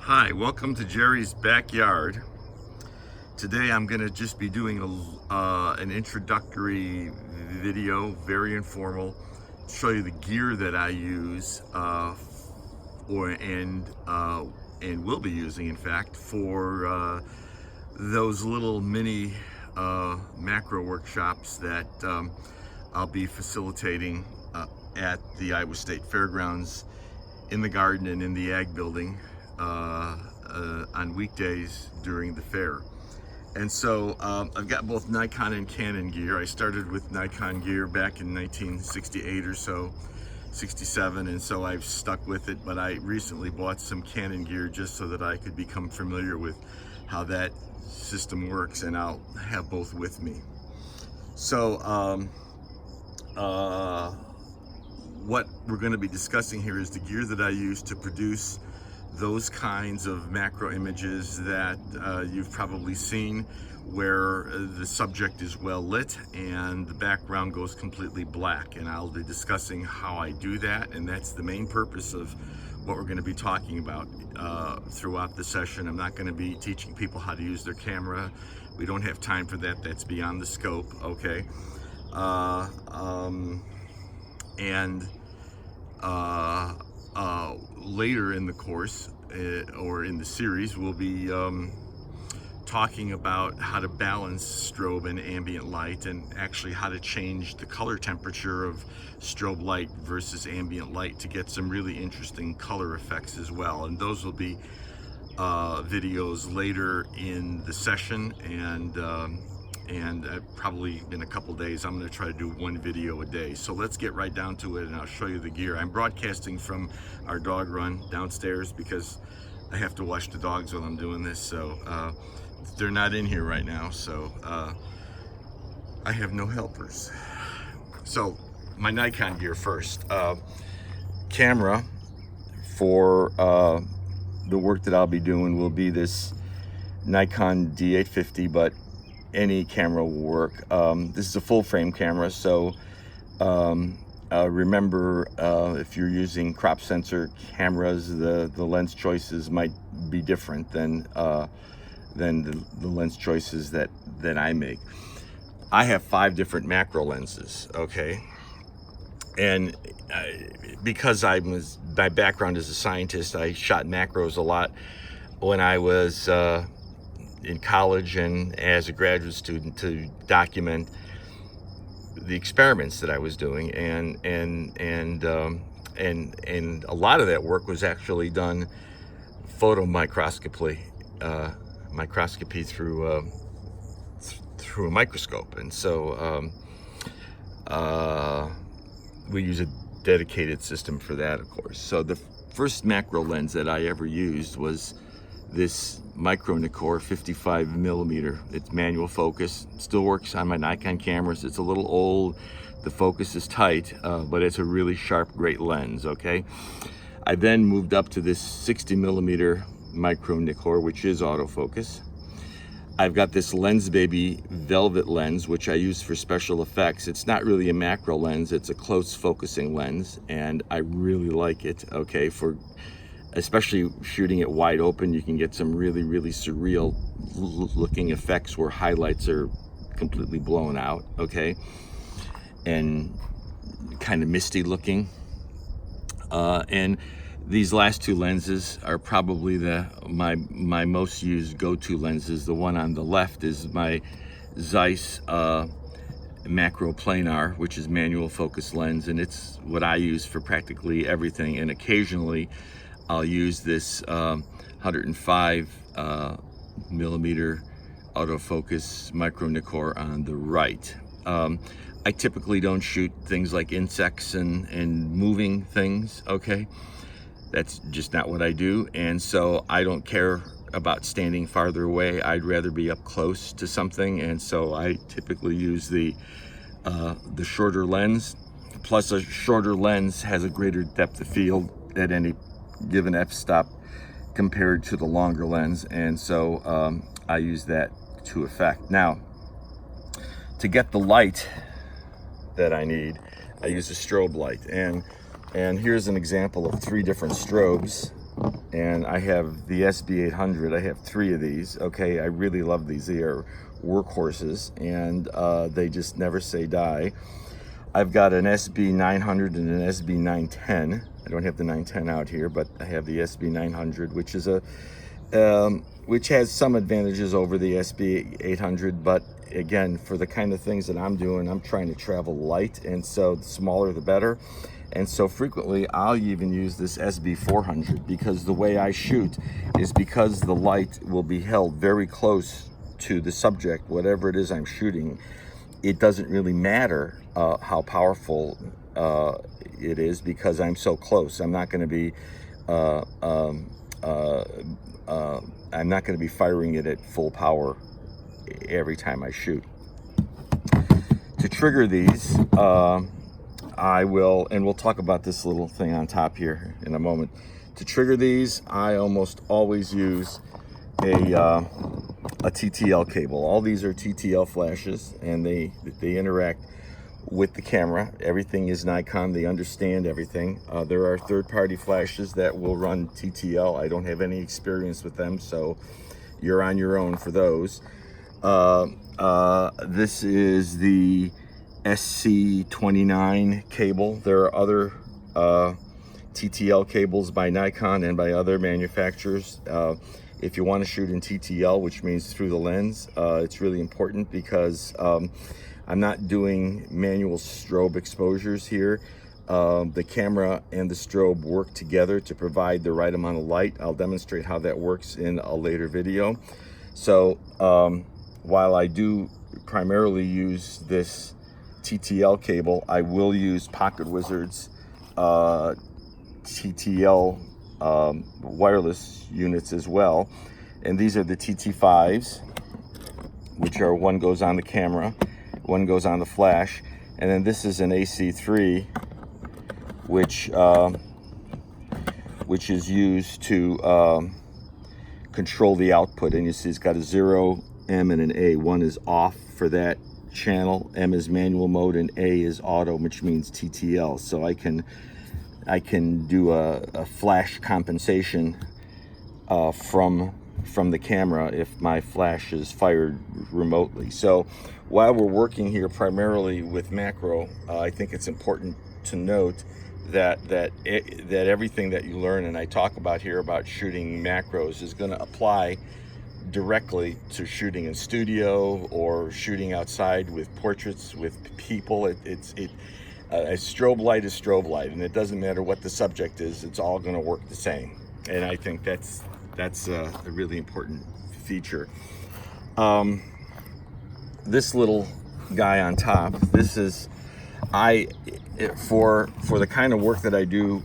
Hi, welcome to Jerry's Backyard. Today I'm going to just be doing an introductory video, very informal, to show you the gear that I use and will be using, in fact, for those little mini macro workshops that I'll be facilitating at the Iowa State Fairgrounds, in the garden and in the ag building on weekdays during the fair. And so I've got both Nikon and Canon gear. I started with Nikon gear back in 1968 or so, 67, and so I've stuck with it, but I recently bought some Canon gear just so that I could become familiar with how that system works, and I'll have both with me. So what we're going to be discussing here is the gear that I use to produce those kinds of macro images that you've probably seen, where the subject is well lit and the background goes completely black. And I'll be discussing how I do that, and that's the main purpose of what we're going to be talking about throughout the session. I'm not going to be teaching people how to use their camera. We don't have time for that. That's beyond the scope, okay? Later in the course or in the series, we'll be talking about how to balance strobe and ambient light, and actually how to change the color temperature of strobe light versus ambient light to get some really interesting color effects as well. And those will be videos later in the session, and probably in a couple days I'm going to try to do one video a day. So let's get right down to it, and I'll show you the gear. I'm broadcasting from our dog run downstairs because I have to watch the dogs while I'm doing this. So they're not in here right now, so I have no helpers. So my Nikon gear first. Camera for the work that I'll be doing will be this Nikon D850, but any camera will work. This is a full frame camera, so remember, if you're using crop sensor cameras, the lens choices might be different than the lens choices that I make. I have 5 different macro lenses, okay? And because my background as a scientist, I shot macros a lot when I was in college and as a graduate student, to document the experiments that I was doing, and a lot of that work was actually done photomicroscopy, microscopy through a microscope. And so we use a dedicated system for that, of course. So the first macro lens that I ever used was this Micro Nikkor 55 millimeter. It's manual focus, still works on my Nikon cameras. It's a little old, the focus is tight, but it's a really sharp, great lens, okay? I then moved up to this 60 millimeter Micro Nikkor, which is autofocus. I've got this Lensbaby Velvet lens, which I use for special effects. It's not really a macro lens, it's a close focusing lens, and I really like it, okay? For especially shooting it wide open, you can get some really, really surreal looking effects where highlights are completely blown out, okay? And kind of misty looking. And these last 2 lenses are probably my most used go-to lenses. The one on the left is my Zeiss Macro Planar, which is manual focus lens, and it's what I use for practically everything. And occasionally I'll use this 105 millimeter autofocus Micro Nikkor on the right. I typically don't shoot things like insects and moving things, okay? That's just not what I do, and so I don't care about standing farther away. I'd rather be up close to something, and so I typically use the shorter lens. Plus, a shorter lens has a greater depth of field at any given f-stop compared to the longer lens, and so I use that to effect. Now, to get the light that I need, I use a strobe light, and here's an example of 3 different strobes, and I have the SB800. I have 3 of these. Okay, I really love these. They are workhorses, and they just never say die. I've got an SB900 and an SB910. I don't have the 910 out here, but I have the SB900, which is which has some advantages over the SB800, but again, for the kind of things that I'm doing, I'm trying to travel light, and so the smaller the better. And so frequently I'll even use this SB400, because the way I shoot is because the light will be held very close to the subject, whatever it is I'm shooting. It doesn't really matter how powerful it is, because I'm so close. I'm not going to be firing it at full power every time I shoot. To trigger these, I will, and we'll talk about this little thing on top here in a moment. To trigger these, I almost always use a TTL cable. All these are TTL flashes, and they interact with the camera. Everything is Nikon. They understand everything. There are third-party flashes that will run TTL. I don't have any experience with them, so you're on your own for those. This is the SC29 cable. There are other TTL cables by Nikon and by other manufacturers. If you want to shoot in TTL, which means through the lens, it's really important, because I'm not doing manual strobe exposures here. The camera and the strobe work together to provide the right amount of light. I'll demonstrate how that works in a later video. So while I do primarily use this TTL cable, I will use Pocket Wizard's TTL wireless units as well. And these are the TT5s, which are, one goes on the camera, one goes on the flash, and then this is an AC3, which is used to control the output. And you see it's got a 0, M, and an A. 1 is off for that channel, M is manual mode, and A is auto, which means TTL. So I can do a flash compensation from the camera if my flash is fired remotely. So while we're working here primarily with macro, I think it's important to note that everything that you learn and I talk about here about shooting macros is going to apply directly to shooting in studio or shooting outside with portraits, with people. A strobe light is strobe light, and it doesn't matter what the subject is, it's all going to work the same. And I think that's a really important feature. This little guy on top, this is, for the kind of work that I do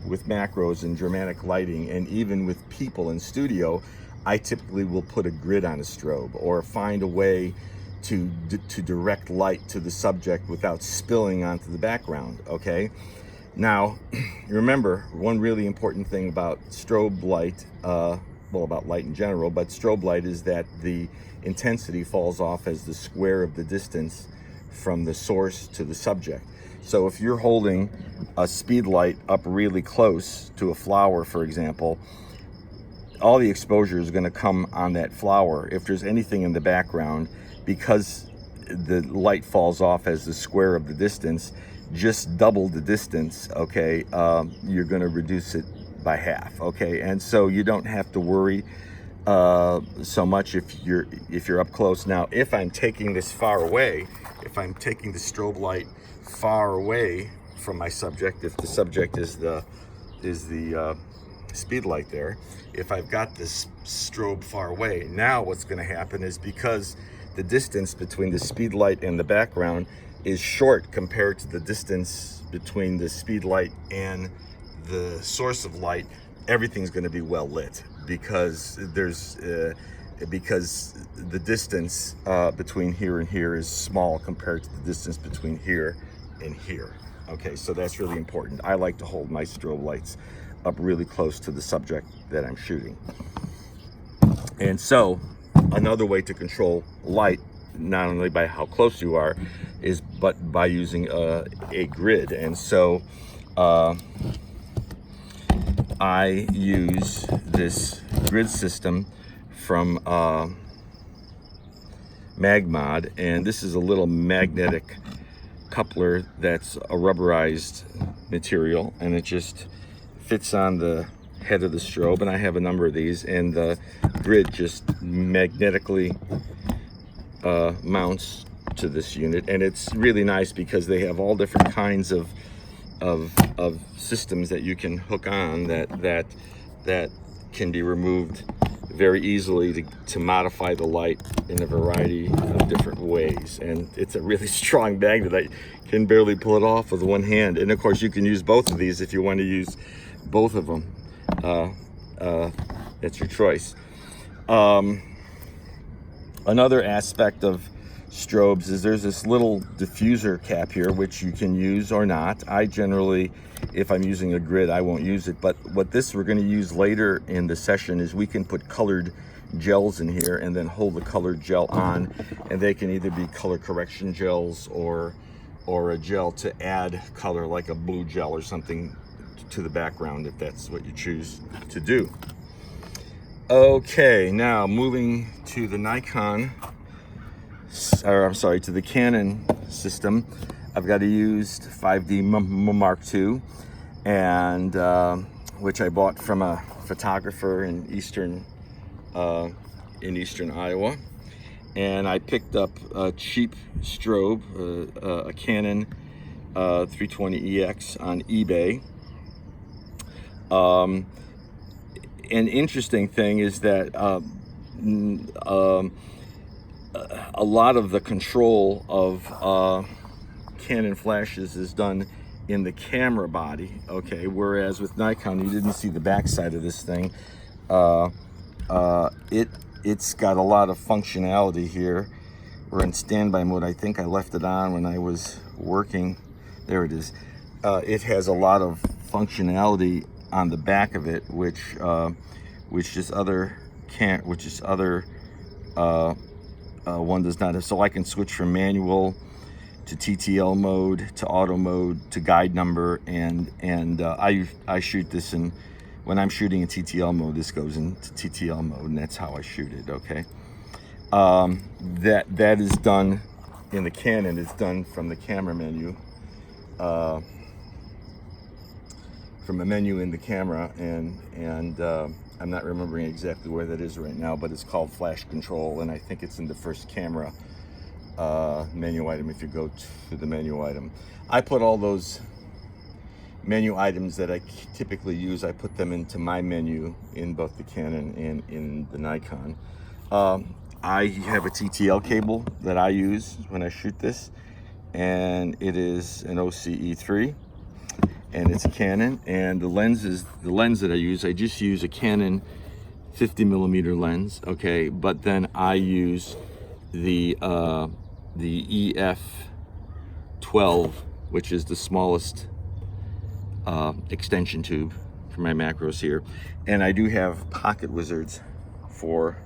with macros and dramatic lighting, and even with people in studio, I typically will put a grid on a strobe or find a way to direct light to the subject without spilling onto the background. Okay, now remember, one really important thing about strobe light, well, about light in general, but strobe light, is that the intensity falls off as the square of the distance from the source to the subject. So if you're holding a speed light up really close to a flower, for example, all the exposure is going to come on that flower. If there's anything in the background, because the light falls off as the square of the distance, just double the distance, okay, you're going to reduce it by half, okay? And so you don't have to worry so much if you're up close. Now, if I'm taking this far away, if I'm taking the strobe light far away from my subject, if the subject is the speed light there, if I've got this strobe far away, now what's going to happen is, because the distance between the speed light and the background is short compared to the distance between the speed light and the source of light, everything's going to be well lit, because the distance between here and here is small compared to the distance between here and here. Okay, so that's really important. I like to hold my strobe lights up really close to the subject that I'm shooting. And so another way to control light, not only by how close you are, but by using a grid. And so I use this grid system from Magmod, and this is a little magnetic coupler that's a rubberized material, and it just fits on the head of the strobe, and I have a number of these, and the grid just magnetically mounts to this unit. And it's really nice because they have all different kinds of systems that you can hook on that can be removed very easily to modify the light in a variety of different ways. And it's a really strong magnet. I can barely pull it off with one hand. And of course you can use both of these if you want to use both of them. It's your choice. Another aspect of strobes is there's this little diffuser cap here, which you can use or not. I generally, if I'm using a grid, I won't use it. But what we're going to use later in the session is we can put colored gels in here and then hold the colored gel on, and they can either be color correction gels or a gel to add color, like a blue gel or something to the background, if that's what you choose to do. Okay, now moving to the to the Canon system. I've got a used 5D Mark II, and which I bought from a photographer in eastern Iowa, and I picked up a cheap strobe, a Canon 320EX on eBay. An interesting thing is that a lot of the control of Canon flashes is done in the camera body, okay, whereas with Nikon you didn't see the backside of this thing. It's got a lot of functionality here. We're in standby mode. I think I left it on when I was working. There it is. It has a lot of functionality on the back of it, which one does not have. So I can switch from manual to TTL mode to auto mode to guide number, and I shoot this in, when I'm shooting in TTL mode, this goes into TTL mode, and that's how I shoot it. Okay, that is done in the Canon. It's done from the camera menu, from a menu in the camera, and I'm not remembering exactly where that is right now, but it's called Flash Control, and I think it's in the first camera menu item if you go to the menu item. I put all those menu items that I typically use, I put them into my menu in both the Canon and in the Nikon. I have a TTL cable that I use when I shoot this, and it is an OCE3. And it's a Canon, and the lens that I use, I just use a Canon 50mm lens, okay, but then I use the EF12, which is the smallest extension tube for my macros here, and I do have Pocket Wizards for